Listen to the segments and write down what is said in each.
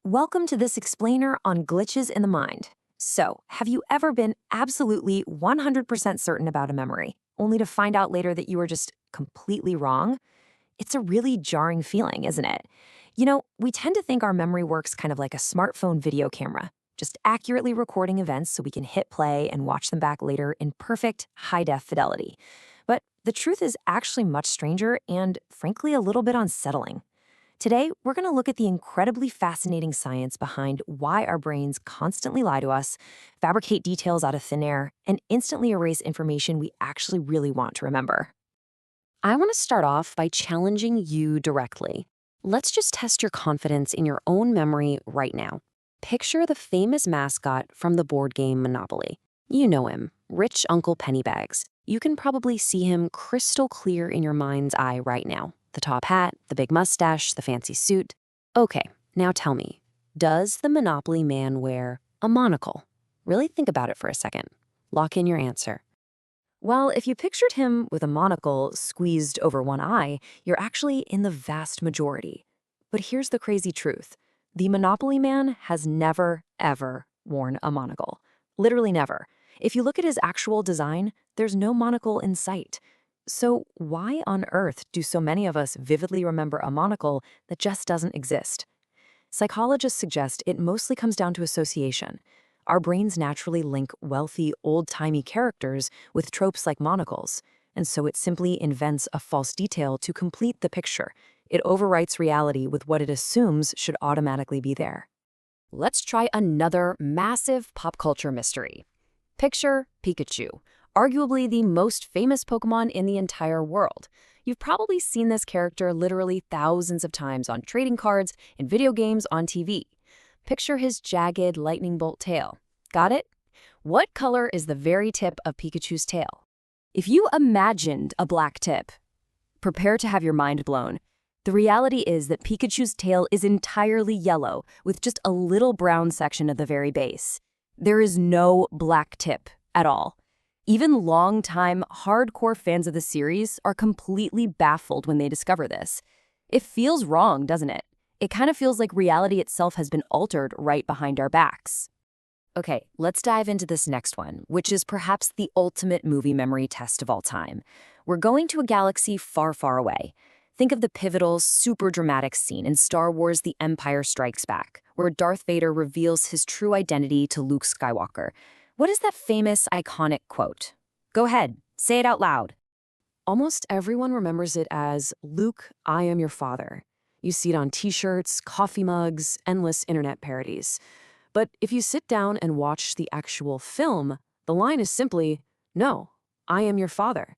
Welcome to this explainer on glitches in the mind. So, have you ever been absolutely 100% certain about a memory, only to find out later that you were just completely wrong? It's a really jarring feeling, isn't it? We tend to think our memory works kind of like a smartphone video camera, just accurately recording events so we can hit play and watch them back later in perfect, high-def fidelity. But the truth is actually much stranger and, frankly, a little bit unsettling. Today, we're going to look at the incredibly fascinating science behind why our brains constantly lie to us, fabricate details out of thin air, and instantly erase information we actually really want to remember. I want to start off by challenging you directly. Let's just test your confidence in your own memory right now. Picture the famous mascot from the board game Monopoly. You know him, Rich Uncle Pennybags. You can probably see him crystal clear in your mind's eye right now. The top hat, the big mustache, the fancy suit. Okay, now tell me, does the Monopoly man wear a monocle? Really think about it for a second. Lock in your answer. Well, if you pictured him with a monocle squeezed over one eye, you're actually in the vast majority. But here's the crazy truth. The Monopoly man has never, ever worn a monocle. Literally never. If you look at his actual design, there's no monocle in sight. So why on earth do so many of us vividly remember a monocle that just doesn't exist? Psychologists suggest it mostly comes down to association. Our brains naturally link wealthy, old-timey characters with tropes like monocles, and so it simply invents a false detail to complete the picture. It overwrites reality with what it assumes should automatically be there. Let's try another massive pop culture mystery. Picture Pikachu, arguably the most famous Pokemon in the entire world. You've probably seen this character literally thousands of times on trading cards, in video games, on TV. Picture his jagged lightning bolt tail. Got it? What color is the very tip of Pikachu's tail? If you imagined a black tip, prepare to have your mind blown. The reality is that Pikachu's tail is entirely yellow, with just a little brown section at the very base. There is no black tip at all. Even long-time, hardcore fans of the series are completely baffled when they discover this. It feels wrong, doesn't it? It kind of feels like reality itself has been altered right behind our backs. Okay, let's dive into this next one, which is perhaps the ultimate movie memory test of all time. We're going to a galaxy far, far away. Think of the pivotal, super dramatic scene in Star Wars: The Empire Strikes Back, where Darth Vader reveals his true identity to Luke Skywalker. What is that famous, iconic quote? Go ahead, say it out loud. Almost everyone remembers it as, "Luke, I am your father." You see it on t-shirts, coffee mugs, endless internet parodies. But if you sit down and watch the actual film, the line is simply, "No, I am your father."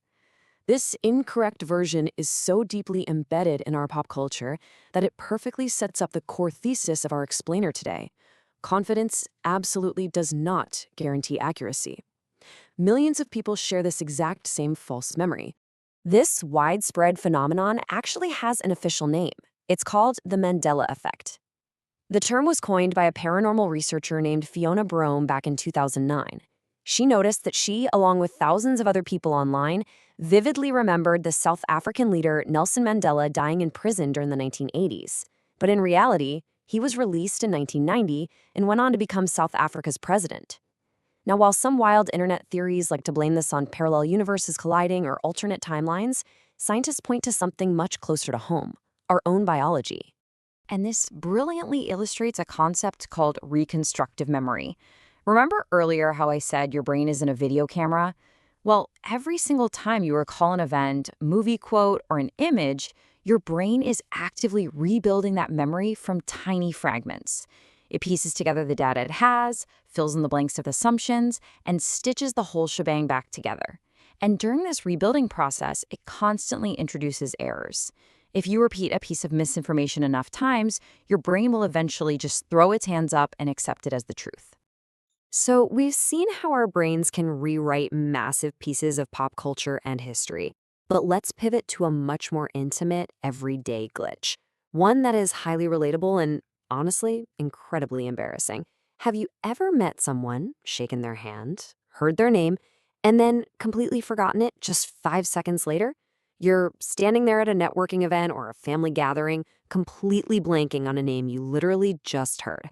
This incorrect version is so deeply embedded in our pop culture that it perfectly sets up the core thesis of our explainer today. Confidence absolutely does not guarantee accuracy. Millions of people share this exact same false memory. This widespread phenomenon actually has an official name. It's called the Mandela effect. The term was coined by a paranormal researcher named Fiona Barome back in 2009. She noticed that she, along with thousands of other people online, vividly remembered the South African leader Nelson Mandela dying in prison during the 1980s. But in reality, he was released in 1990 and went on to become South Africa's president. Now, while some wild internet theories like to blame this on parallel universes colliding or alternate timelines, scientists point to something much closer to home, our own biology. And this brilliantly illustrates a concept called reconstructive memory. Remember earlier how I said your brain is in a video camera? Well, every single time you recall an event, movie quote, or an image, your brain is actively rebuilding that memory from tiny fragments. It pieces together the data it has, fills in the blanks of assumptions, and stitches the whole shebang back together. And during this rebuilding process, it constantly introduces errors. If you repeat a piece of misinformation enough times, your brain will eventually just throw its hands up and accept it as the truth. So we've seen how our brains can rewrite massive pieces of pop culture and history. But let's pivot to a much more intimate, everyday glitch. One that is highly relatable and, honestly, incredibly embarrassing. Have you ever met someone, shaken their hand, heard their name, and then completely forgotten it just 5 seconds later? You're standing there at a networking event or a family gathering, completely blanking on a name you literally just heard.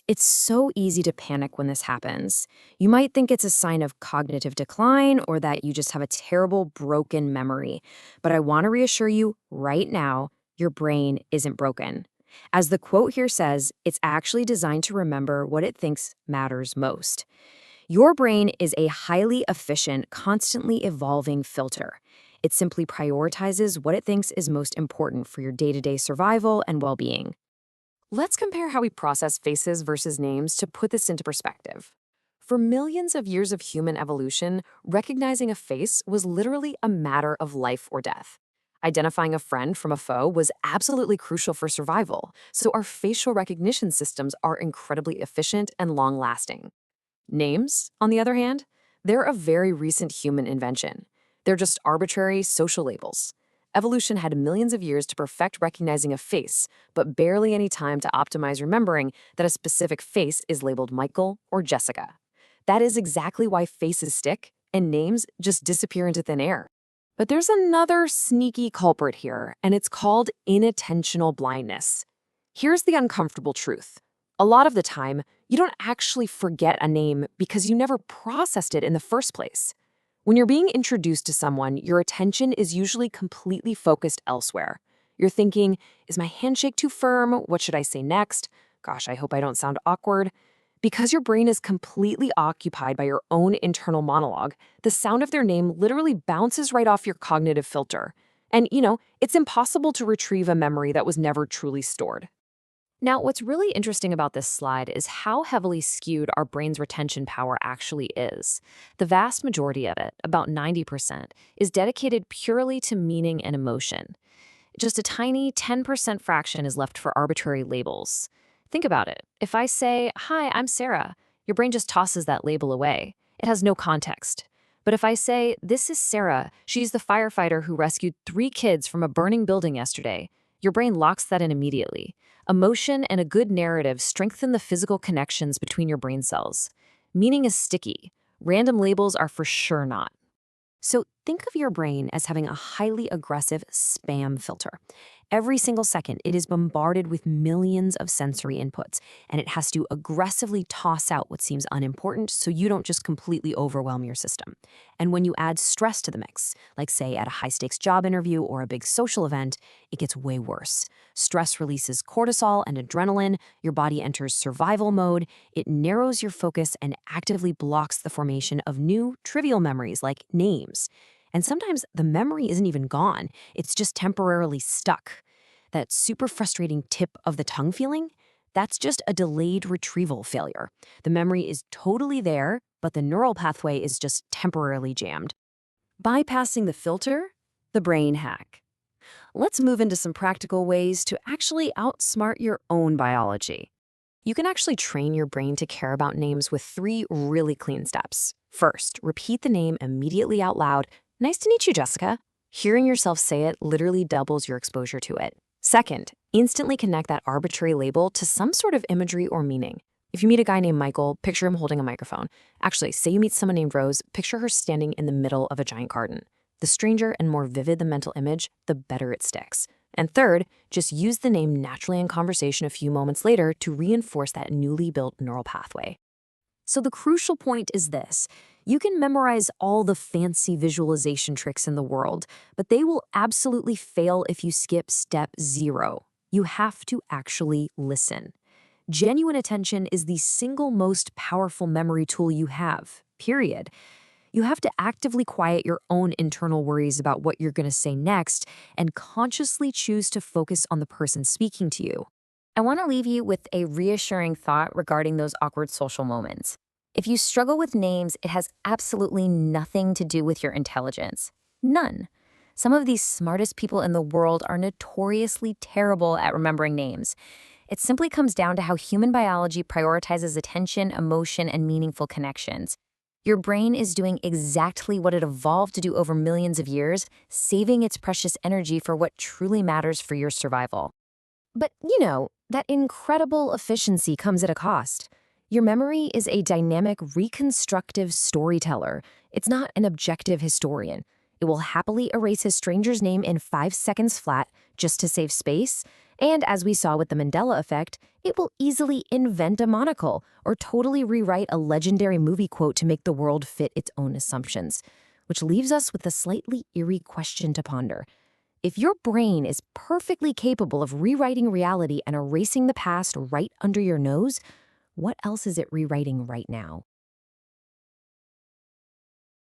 It's so easy to panic when this happens. You might think it's a sign of cognitive decline or that you just have a terrible broken memory. But I want to reassure you right now, your brain isn't broken. As the quote here says, it's actually designed to remember what it thinks matters most. Your brain is a highly efficient, constantly evolving filter. It simply prioritizes what it thinks is most important for your day-to-day survival and well-being. Let's compare how we process faces versus names to put this into perspective. For millions of years of human evolution, recognizing a face was literally a matter of life or death. Identifying a friend from a foe was absolutely crucial for survival, so our facial recognition systems are incredibly efficient and long-lasting. Names, on the other hand, they're a very recent human invention. They're just arbitrary social labels. Evolution had millions of years to perfect recognizing a face, but barely any time to optimize remembering that a specific face is labeled Michael or Jessica. That is exactly why faces stick and names just disappear into thin air. But there's another sneaky culprit here, and it's called inattentional blindness. Here's the uncomfortable truth. A lot of the time, you don't actually forget a name because you never processed it in the first place. When you're being introduced to someone, your attention is usually completely focused elsewhere. You're thinking, is my handshake too firm? What should I say next? Gosh, I hope I don't sound awkward. Because your brain is completely occupied by your own internal monologue, the sound of their name literally bounces right off your cognitive filter. And, it's impossible to retrieve a memory that was never truly stored. Now, what's really interesting about this slide is how heavily skewed our brain's retention power actually is. The vast majority of it, about 90%, is dedicated purely to meaning and emotion. Just a tiny 10% fraction is left for arbitrary labels. Think about it. If I say, "Hi, I'm Sarah," your brain just tosses that label away. It has no context. But if I say, "This is Sarah, she's the firefighter who rescued 3 kids from a burning building yesterday," your brain locks that in immediately. Emotion and a good narrative strengthen the physical connections between your brain cells. Meaning is sticky. Random labels are for sure not. So think of your brain as having a highly aggressive spam filter. Every single second, it is bombarded with millions of sensory inputs, and it has to aggressively toss out what seems unimportant so you don't just completely overwhelm your system. And when you add stress to the mix, like say at a high-stakes job interview or a big social event, it gets way worse. Stress releases cortisol and adrenaline, your body enters survival mode, it narrows your focus and actively blocks the formation of new, trivial memories like names. And sometimes the memory isn't even gone, it's just temporarily stuck. That super frustrating tip of the tongue feeling, that's just a delayed retrieval failure. The memory is totally there, but the neural pathway is just temporarily jammed. Bypassing the filter, the brain hack. Let's move into some practical ways to actually outsmart your own biology. You can actually train your brain to care about names with 3 really clean steps. First, repeat the name immediately out loud. "Nice to meet you, Jessica." Hearing yourself say it literally doubles your exposure to it. Second, instantly connect that arbitrary label to some sort of imagery or meaning. If you meet a guy named Michael, picture him holding a microphone. Actually, say you meet someone named Rose, picture her standing in the middle of a giant garden. The stranger and more vivid the mental image, the better it sticks. And third, just use the name naturally in conversation a few moments later to reinforce that newly built neural pathway. So the crucial point is this. You can memorize all the fancy visualization tricks in the world, but they will absolutely fail if you skip step 0. You have to actually listen. Genuine attention is the single most powerful memory tool you have, period. You have to actively quiet your own internal worries about what you're going to say next and consciously choose to focus on the person speaking to you. I want to leave you with a reassuring thought regarding those awkward social moments. If you struggle with names, it has absolutely nothing to do with your intelligence. None. Some of the smartest people in the world are notoriously terrible at remembering names. It simply comes down to how human biology prioritizes attention, emotion, and meaningful connections. Your brain is doing exactly what it evolved to do over millions of years, saving its precious energy for what truly matters for your survival. But, that incredible efficiency comes at a cost. Your memory is a dynamic, reconstructive storyteller. It's not an objective historian. It will happily erase his stranger's name in 5 seconds flat just to save space. And as we saw with the Mandela effect, it will easily invent a monocle or totally rewrite a legendary movie quote to make the world fit its own assumptions. Which leaves us with a slightly eerie question to ponder. If your brain is perfectly capable of rewriting reality and erasing the past right under your nose, what else is it rewriting right now?